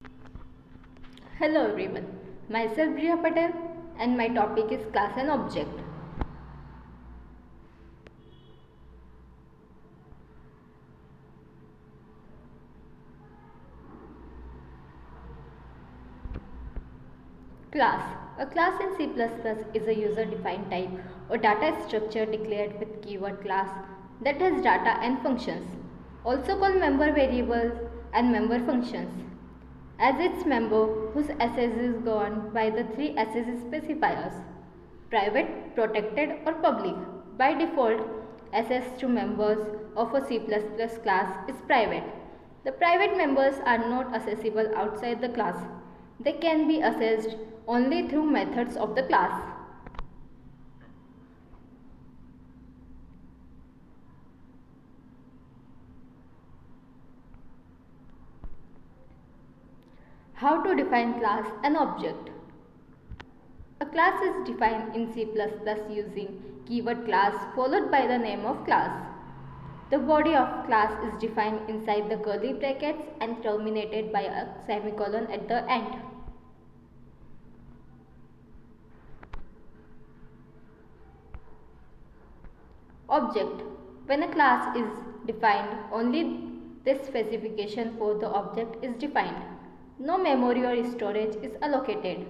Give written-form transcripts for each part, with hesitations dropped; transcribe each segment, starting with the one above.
Hello everyone, myself Priya Patel and my topic is class and object. Class. A class in C++ is a user-defined type or data structure declared with keyword class that has data and functions, also called member variables and member functions. As its member, whose access is governed by the three access specifiers: private, protected, or public. By default, access to members of a C++ class is private. The private members are not accessible outside the class. They can be accessed only through methods of the class. How to define class and object? A class is defined in C++ using keyword class followed by the name of class. The body of class is defined inside the curly brackets and terminated by a semicolon at the end. Object. When a class is defined, only this specification for the object is defined. No memory or storage is allocated.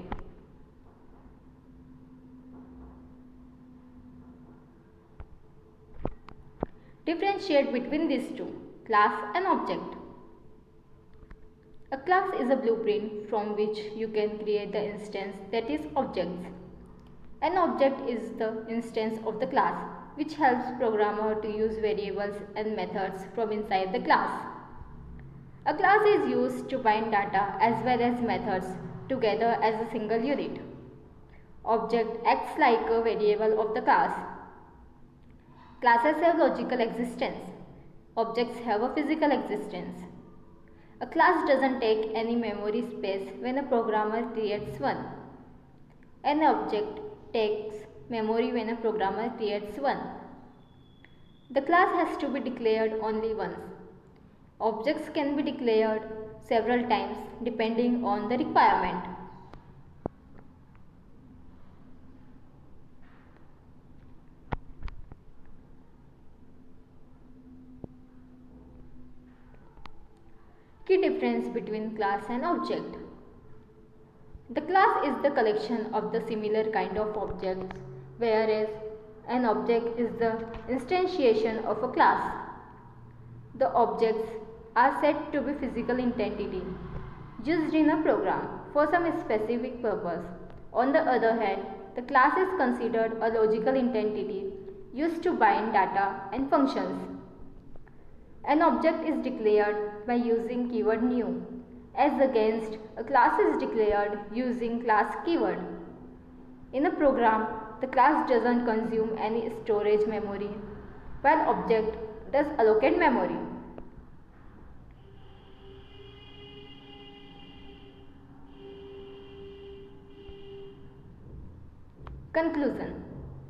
Differentiate between these two, class and object. A class is a blueprint from which you can create the instance that is objects. An object is the instance of the class, which helps programmer to use variables and methods from inside the class. A class is used to bind data as well as methods together as a single unit. Object acts like a variable of the class. Classes have logical existence. Objects have a physical existence. A class doesn't take any memory space when a programmer creates one. An object takes memory when a programmer creates one. The class has to be declared only once. Objects can be declared several times depending on the requirement. Key difference between class and object. The class is the collection of the similar kind of objects, whereas an object is the instantiation of a class. The objects are said to be physical entity used in a program for some specific purpose. On the other hand, the class is considered a logical entity used to bind data and functions. An object is declared by using keyword new, as against a class is declared using class keyword. In a program, the class doesn't consume any storage memory, while object does allocate memory. Conclusion.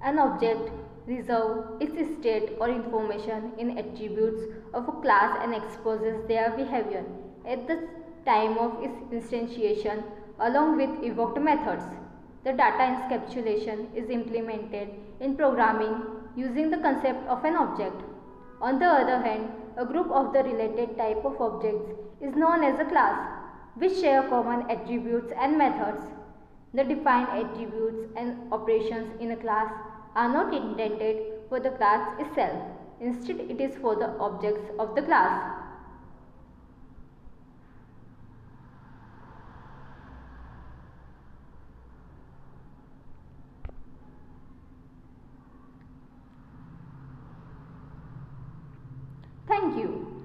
An object reserves its state or information in attributes of a class and exposes their behavior at the time of its instantiation along with evoked methods. The data encapsulation is implemented in programming using the concept of an object. On the other hand, a group of the related type of objects is known as a class, which share common attributes and methods. The defined attributes and operations in a class are not intended for the class itself. Instead, it is for the objects of the class. Thank you.